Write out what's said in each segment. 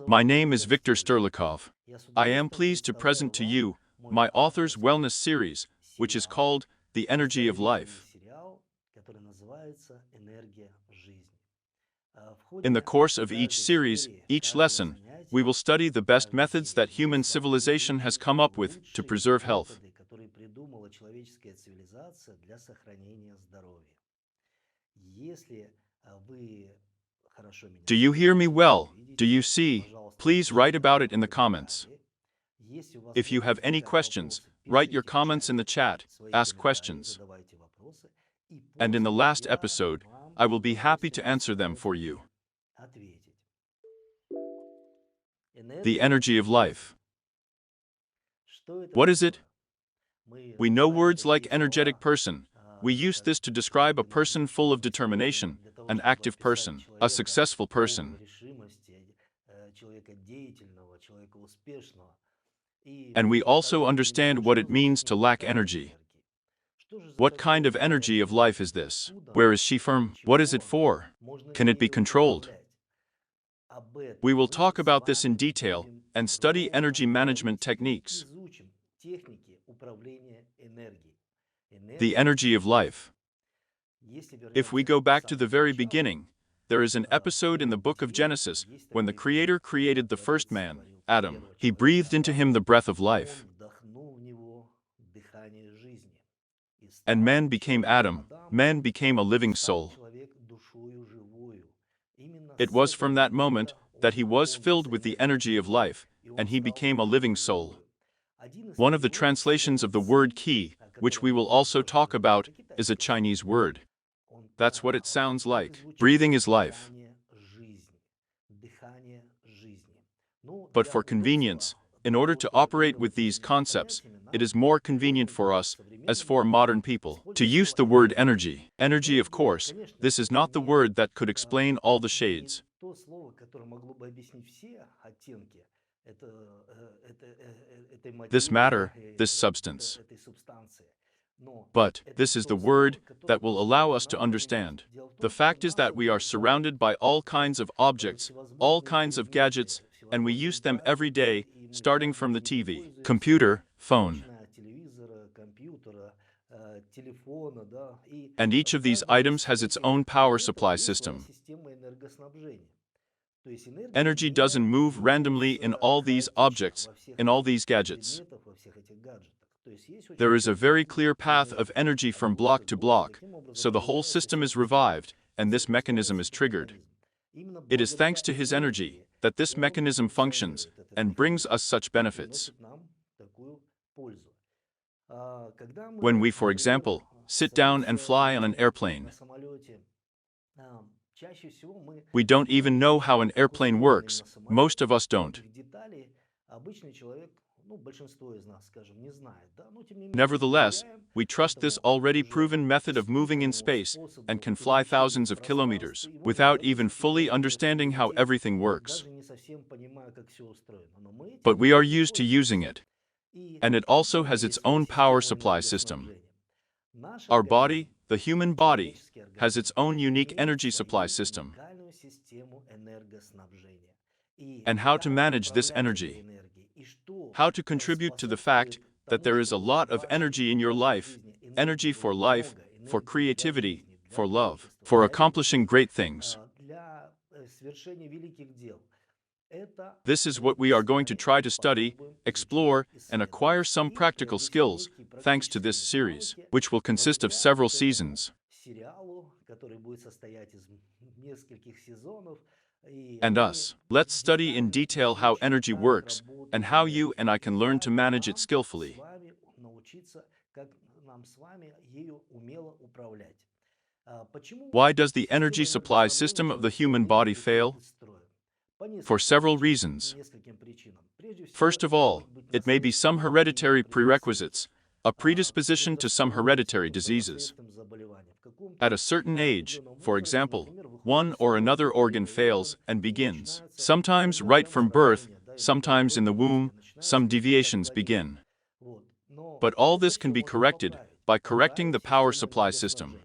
My name is Victor Sterlikov. I am pleased to present to you my author's wellness series, which is called The Energy of Life. In the course of each series, each lesson, we will study the best methods that human civilization has come up with to preserve health. Do you hear me well? Do you see? Please write about it in the comments. If you have any questions, write your comments in the chat, ask questions. And in the last episode, I will be happy to answer them for you. The energy of life. What is it? We know words like energetic person. We use this to describe a person full of determination, an active person, a successful person. And we also understand what it means to lack energy. What kind of energy of life is this? Where is she from? What is it for? Can it be controlled? We will talk about this in detail and study energy management techniques. The energy of life. If we go back to the very beginning, there is an episode in the book of Genesis when the Creator created the first man, Adam. He breathed into him the breath of life. And man became Adam. Man became a living soul. It was from that moment that he was filled with the energy of life, and he became a living soul. One of the translations of the word Qi, which we will also talk about, is a Chinese word. That's what it sounds like. Breathing is life. But for convenience, in order to operate with these concepts, it is more convenient for us, as for modern people, to use the word energy. Energy, of course, this is not the word that could explain all the shades. This matter, this substance. But this is the word that will allow us to understand. The fact is that we are surrounded by all kinds of objects, all kinds of gadgets, and we use them every day, starting from the TV, computer, phone. And each of these items has its own power supply system. Energy doesn't move randomly in all these objects, in all these gadgets. There is a very clear path of energy from block to block, so the whole system is revived, and this mechanism is triggered. It is thanks to his energy that this mechanism functions and brings us such benefits. When we, for example, sit down and fly on an airplane, we don't even know how an airplane works. Most of us don't. Nevertheless, we trust this already proven method of moving in space and can fly thousands of kilometers without even fully understanding how everything works. But we are used to using it. And it also has its own power supply system. Our body, the human body, has its own unique energy supply system. And how to manage this energy? How to contribute to the fact that there is a lot of energy in your life, energy for life, for creativity, for love, for accomplishing great things. This is what we are going to try to study, explore, and acquire some practical skills, thanks to this series, which will consist of several seasons. And us. Let's study in detail how energy works, and how you and I can learn to manage it skillfully. Why does the energy supply system of the human body fail? For several reasons. First of all, it may be some hereditary prerequisites, a predisposition to some hereditary diseases. At a certain age, for example, one or another organ fails and begins. Sometimes right from birth, sometimes in the womb, some deviations begin. But all this can be corrected by correcting the power supply system.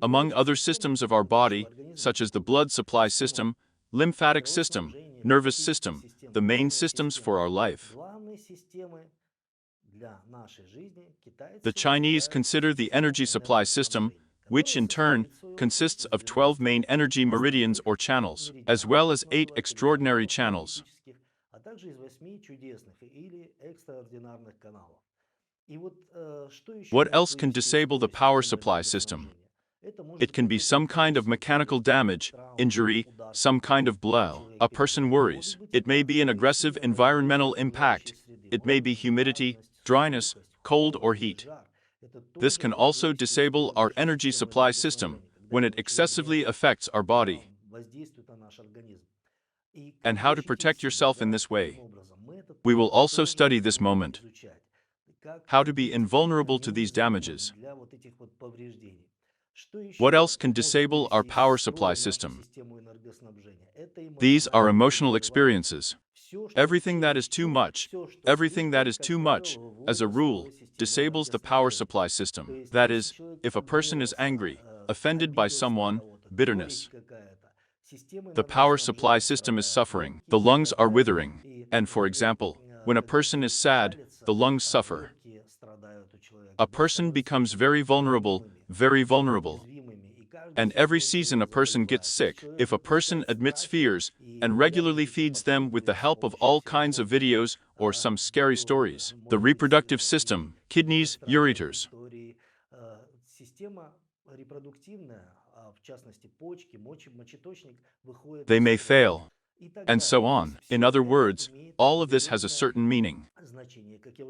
Among other systems of our body, such as the blood supply system, lymphatic system, nervous system, the main systems for our life. The Chinese consider the energy supply system, which in turn consists of 12 main energy meridians or channels, as well as 8 extraordinary channels. What else can disable the power supply system? It can be some kind of mechanical damage, injury, some kind of blow. A person worries. It may be an aggressive environmental impact. It may be humidity, dryness, cold or heat. This can also disable our energy supply system when it excessively affects our body. And how to protect yourself in this way. We will also study this moment. How to be invulnerable to these damages. What else can disable our power supply system? These are emotional experiences. Everything that is too much, as a rule, disables the power supply system. That is, if a person is angry, offended by someone, bitterness. The power supply system is suffering. The lungs are withering. And for example, when a person is sad, the lungs suffer. A person becomes very vulnerable. And every season a person gets sick. If a person admits fears and regularly feeds them with the help of all kinds of videos or some scary stories, the reproductive system, kidneys, ureters, they may fail, and so on. In other words, all of this has a certain meaning.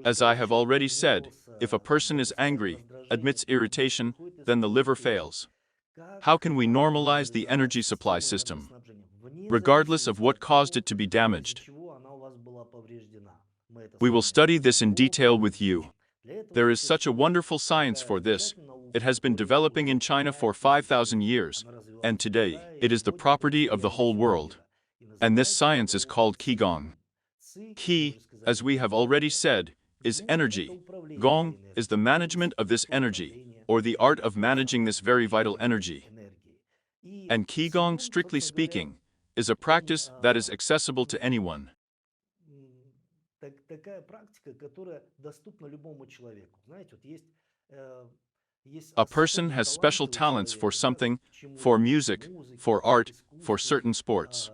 As I have already said, if a person is angry, admits irritation, then the liver fails. How can we normalize the energy supply system, regardless of what caused it to be damaged? We will study this in detail with you. There is such a wonderful science for this. It has been developing in China for 5,000 years, and today, it is the property of the whole world. And this science is called Qigong. Qi, as we have already said, is energy. Gong is the management of this energy, or the art of managing this very vital energy. And Qigong, strictly speaking, is a practice that is accessible to anyone. A person has special talents for something, for music, for art, for certain sports.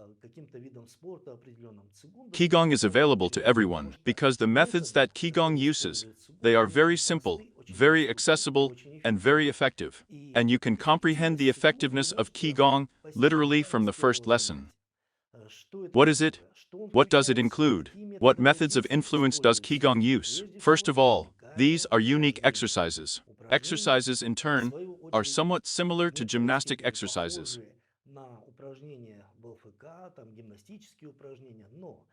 Qigong is available to everyone because the methods that Qigong uses, they are very simple, very accessible, and very effective. And you can comprehend the effectiveness of Qigong literally from the first lesson. What is it? What does it include? What methods of influence does Qigong use? First of all, these are unique exercises. Exercises, in turn, are somewhat similar to gymnastic exercises.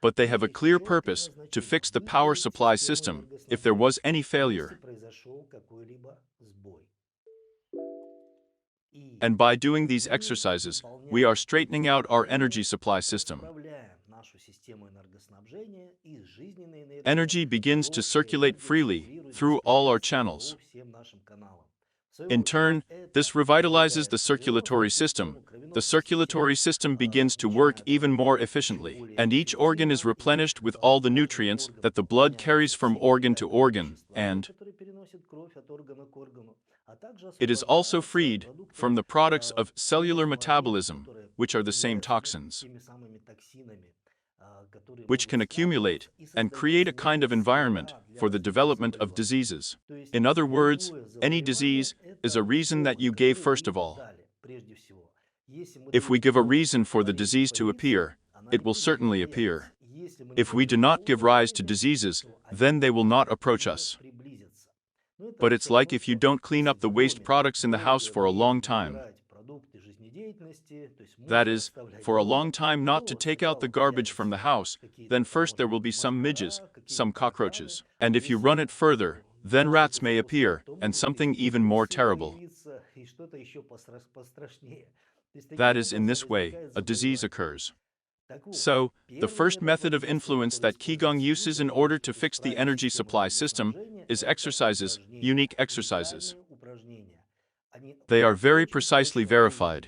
But they have a clear purpose to fix the power supply system if there was any failure. And by doing these exercises, we are straightening out our energy supply system. Energy begins to circulate freely through all our channels. In turn, this revitalizes the circulatory system. The circulatory system begins to work even more efficiently, and each organ is replenished with all the nutrients that the blood carries from organ to organ, and it is also freed from the products of cellular metabolism, which are the same toxins, which can accumulate and create a kind of environment for the development of diseases. In other words, any disease is a reason that you gave first of all. If we give a reason for the disease to appear, it will certainly appear. If we do not give rise to diseases, then they will not approach us. But it's like if you don't clean up the waste products in the house for a long time. That is, for a long time not to take out the garbage from the house, then first there will be some midges, some cockroaches. And if you run it further, then rats may appear, and something even more terrible. That is, in this way, a disease occurs. So, the first method of influence that Qigong uses in order to fix the energy supply system is exercises, unique exercises. They are very precisely verified.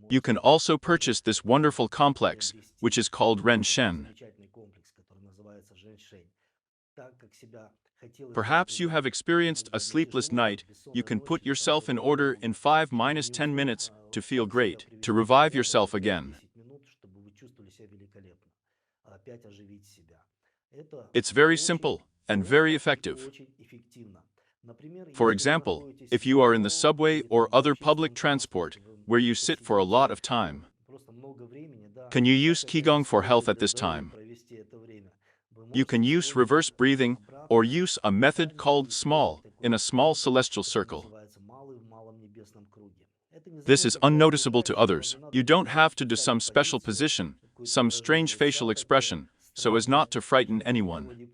You can also purchase this wonderful complex, which is called Ren Shen. Perhaps you have experienced a sleepless night. You can put yourself in order in 5–10 minutes to feel great, to revive yourself again. It's very simple and very effective. For example, if you are in the subway or other public transport where you sit for a lot of time, can you use Qigong for health at this time? You can use reverse breathing or use a method called small in a small celestial circle. This is unnoticeable to others. You don't have to do some special position, some strange facial expression, so as not to frighten anyone.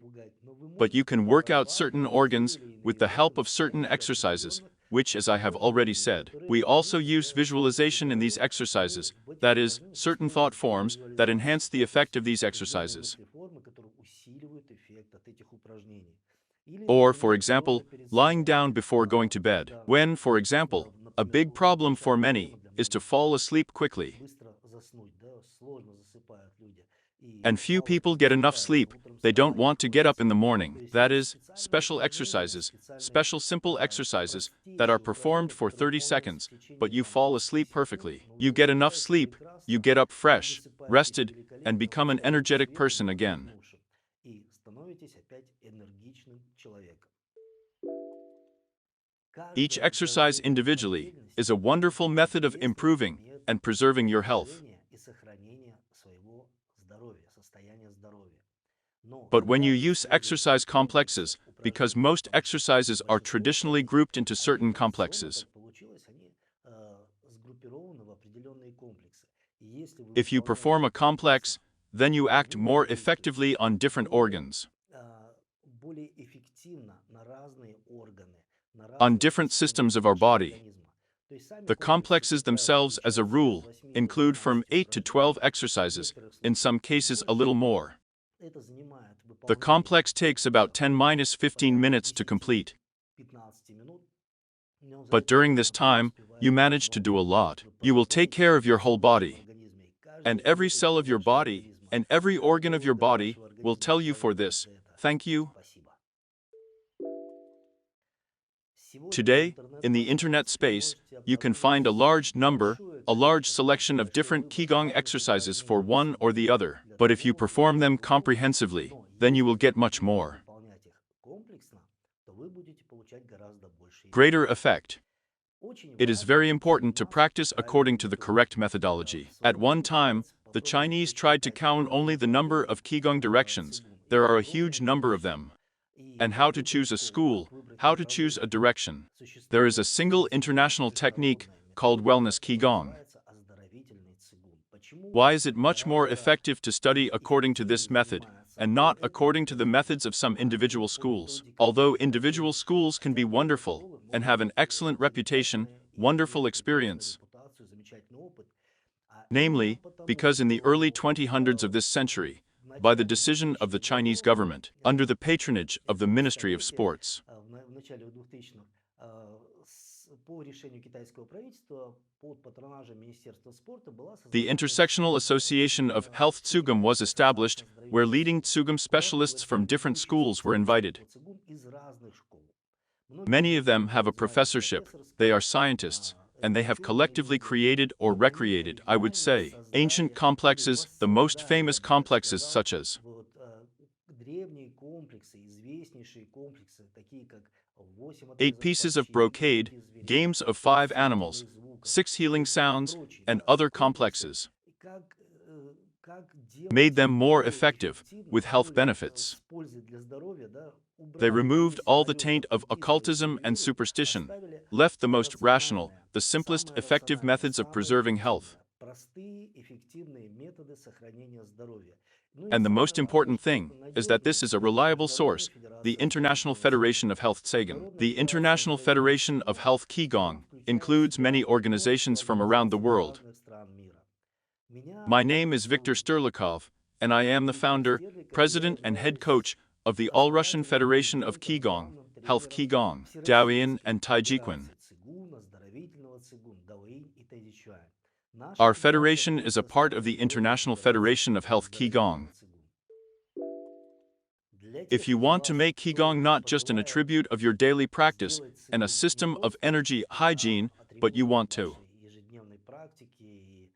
But you can work out certain organs with the help of certain exercises, which, as I have already said, we also use visualization in these exercises, that is, certain thought forms that enhance the effect of these exercises. Or, for example, lying down before going to bed. When, for example, a big problem for many is to fall asleep quickly. And few people get enough sleep, they don't want to get up in the morning. That is, special exercises, special simple exercises that are performed for 30 seconds, but you fall asleep perfectly. You get enough sleep, you get up fresh, rested, and become an energetic person again. Each exercise individually is a wonderful method of improving and preserving your health. But when you use exercise complexes, because most exercises are traditionally grouped into certain complexes, if you perform a complex, then you act more effectively on different organs, on different systems of our body. The complexes themselves, as a rule, include from 8 to 12 exercises, in some cases a little more. The complex takes about 10–15 minutes to complete. But during this time, you manage to do a lot. You will take care of your whole body. And every cell of your body, and every organ of your body, will tell you for this, thank you. Today, in the internet space, you can find a large selection of different Qigong exercises for one or the other. But if you perform them comprehensively, then you will get much more. Greater effect. It is very important to practice according to the correct methodology. At one time, the Chinese tried to count only the number of Qigong directions. There are a huge number of them. And how to choose a school, how to choose a direction. There is a single international technique called wellness Qigong. Why is it much more effective to study according to this method, and not according to the methods of some individual schools? Although individual schools can be wonderful, and have an excellent reputation, wonderful experience. Namely, because in the early 2000s of this century, by the decision of the Chinese government, under the patronage of the Ministry of Sports, the Intersectional Association of Health Tsugum was established, where leading Tsugum specialists from different schools were invited. Many of them have a professorship, they are scientists, and they have collectively created or recreated, I would say, ancient complexes, the most famous complexes such as eight pieces of brocade, games of 5 animals, 6 healing sounds, and other complexes, made them more effective, with health benefits. They removed all the taint of occultism and superstition, left the most rational, the simplest effective methods of preserving health. And the most important thing is that this is a reliable source, the International Federation of Health Qigong. The International Federation of Health Qigong includes many organizations from around the world. My name is Victor Sterlikov, and I am the founder, president, and head coach of the All-Russian Federation of Qigong, Health Qigong, Daoyin, and Taijiquan. Our federation is a part of the International Federation of Health Qigong. If you want to make Qigong not just an attribute of your daily practice and a system of energy hygiene, but you want to ежедневной практики и,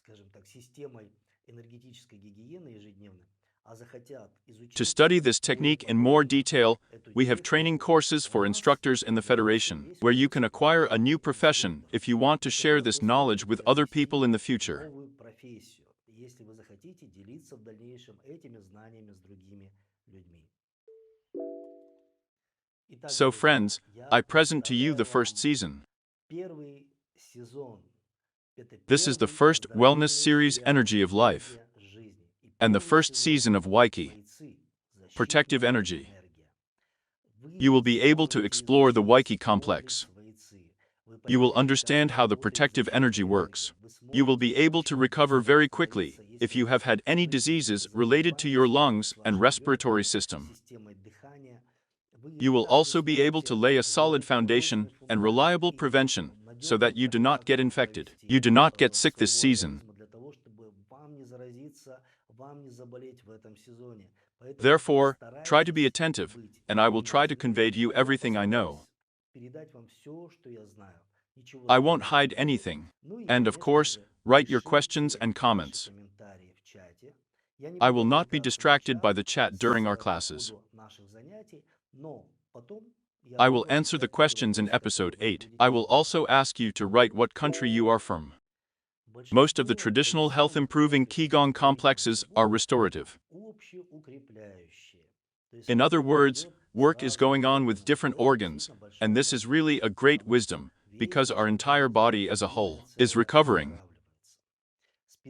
скажем так, системой энергетической гигиены ежедневной, а захотят изучить study this technique in more detail, эту we have training courses for instructors in the Federation, where you can acquire a new profession if you want to share this knowledge with other people in the future. новую профессию, если вы захотите делиться в дальнейшем этими знаниями с другими людьми. Итак, So, друзья, friends, я I present to you the представляю first вам season. первый сезон. Это This is the первый first wellness оздоровительный series, сериал Energy of Life, «Энергия жизни» и and the первый first сезон season of Wei Qi, «Вэй Ци» Protective защитная Energy. энергия. Вы You will be able to сможете explore the Wei Qi изучить complex. комплекс Вэй Ци. Вы You will поймете, understand как how the работает protective защитная energy энергия. works. Вы You will be сможете able to recover very quickly if you have had any diseases related to your lungs and respiratory system. системой дыхания. Вы You will также also be able to сможете lay a solid заложить foundation прочный and фундамент reliable и prevention so that надежный you do not каркас get будет infected. провести, You do not get sick this своего season. организма для того, чтобы вам не заразиться, вам не заболеть в этом сезоне. Поэтому Therefore, try to be старайтесь attentive, быть and I will try to внимательными. convey to you Я everything I know. постараюсь передать вам все, что я знаю. Ничего I won't скрывать hide не буду. anything. Ну и, And of конечно course, же, write your пишите questions and ваши comments. комментарии в чате. Я не I буду will not be отвлекаться на distracted by чат the chat during our classes. по ходу наших занятий, но потом я I will буду answer the отвечать на те questions in вопросы, episode которые вы 8. будете I will задавать. also ask you to write what country you are from. Most of the traditional health improving Qigong complexes are restorative. Общеукрепляющие. То есть In other работа words, идет work is сразу going on двумя. with different Это organs, действительно большая and this is работа, really a great потому что wisdom, весь because our ваш entire организм body as a whole is меняется, recovering. восстанавливается.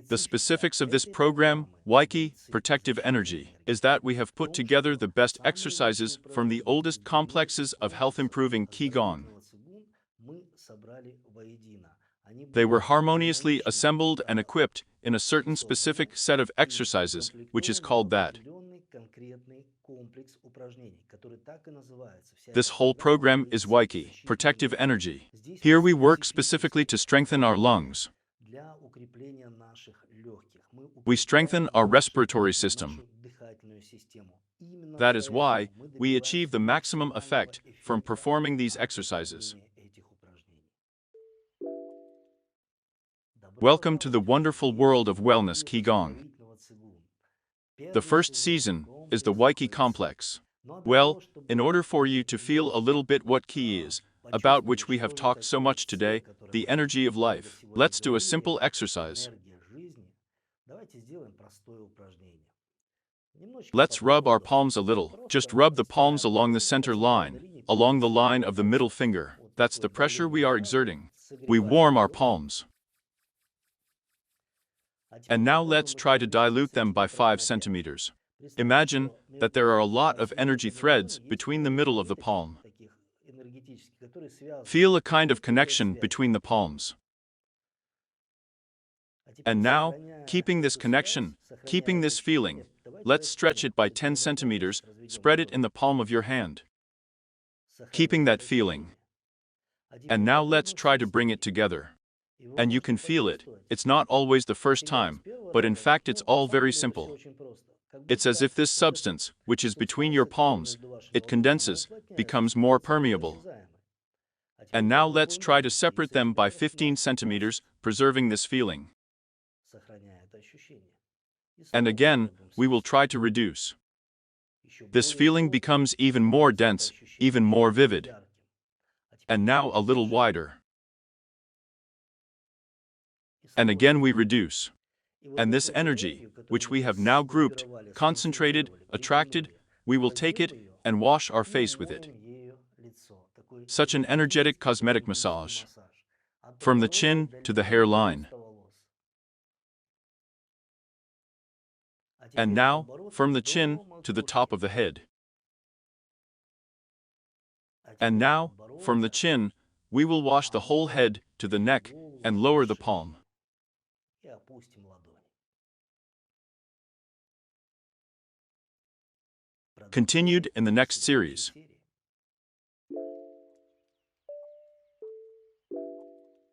The Специфика specifics of this этой program, программы Wei Qi, «Вэй Ци» Protective защитной Energy, энергии is that в we have put том, together что the best самые exercises лучшие from the oldest упражнения из complexes of health комплексов improving Qigong. оздоровительного цигун мы собрали воедино. Они They были were harmoniously гармонично assembled and equipped in a certain созданы specific set of и exercises, which is укомплектованы в called that. определенный конкретный комплекс упражнений, который так и называется. Вся This эта whole программа program «Вэй is Ци» Wei Qi, защитной Protective энергии. Energy. Здесь Here есть we work specifically специфические to strengthen our упражнения lungs. для укрепления наших легких. Мы We strengthen our укрепляем respiratory system. нашу дыхательную систему. Именно That is why поэтому мы we achieve the добиваемся maximum максимального effect from эффекта performing these от exercises. выполнения этих упражнений. Добро Welcome to the пожаловать в wonderful третий world of сезон wellness Qigong. оздоровительного цигун. The Первый first сезон season is the комплекс Wei Qi Вэй Ци. complex. Но для Well, того, in чтобы order for you to вы feel a little bit what Qi is, about which we have talked so much today, the energy of life, let's do a simple exercise. энергия жизни, давайте сделаем простое упражнение. Немножечко Let's rub our по-простому. palms a little. Just Просто rub the растираем palms along the ладони, center растираем line, до линии along the переносицы. line of the middle finger. Вот That's the такое pressure we давление are ладони, exerting. We согреваем warm our ладони. palms. А теперь And now попробуем let's try to это увеличить dilute them by 5 сантиметров на 5. centimeters. Представьте, Imagine что that there are a между lot of согретыми energy threads ладонями есть between the middle of the ниточки palm. таких энергетических, которые связаны. Feel a kind of Некая connection связь. between the palms. А теперь, And now, сохраняя keeping this эту connection, связь, сохраняя keeping это this feeling, ощущение, давайте let's stretch растянем. it by Теперь 10 разомнем, centimeters, разведем spread it in ладони. the palm of your hand. Сохраняя Keeping that это feeling. ощущение. А теперь And now let's попробуем try to bring it совместить. together. И вы And you можете can feel it. почувствовать. It's not always the first Серьезно, time, с первого but in раза, fact it's ну, на all самом very деле это simple. все очень просто. Как It's as будто if this вот эта substance, which is between your субстанция, которая palms, между вашими it ладонями, она condenses, уплотняется, becomes more становится permeable. осязаемой. А теперь And now let's попробуем try to дальше. separate 10 them by сантиметров 15 на centimeters, 15, preserving this feeling. сохраняя это ощущение. И And снова again, попробуем we will сместить. try to reduce. Еще This более feeling плотно becomes even more становится это dense, ощущение, even еще more более vivid. ярким. А теперь And now a чуть little ближе. wider. И And снова again we чуть ближе. reduce. И вот And this эту energy, энергию, которую which мы we have сейчас now grouped, сгруппировали, concentrated, сконцентрировали, attracted, притянули, we will take it возьмем ее and wash our и face with it. умоем ею лицо. Такой Such an energetic энергетический cosmetic косметический massage. массаж. От From the подбородка chin до to the линии hairline. роста волос. А And теперь от now, подбородка from the до chin to the top макушки. of the head. А теперь And от now, from the подбородка, chin, we will wash the whole head to the neck голову and lower the шею. palm. И опустим ладони. Continued in the next В следующей series. серии.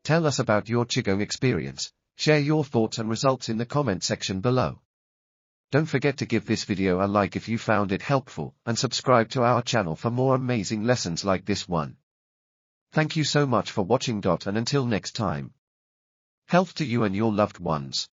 Tell us about your Qigong experience. Share your thoughts and results in the comment section below. Don't forget to give this video a like if you found it helpful, and subscribe to our channel for more amazing lessons like this one. Thank you so much for watching. And until next time. Health to you and your loved ones.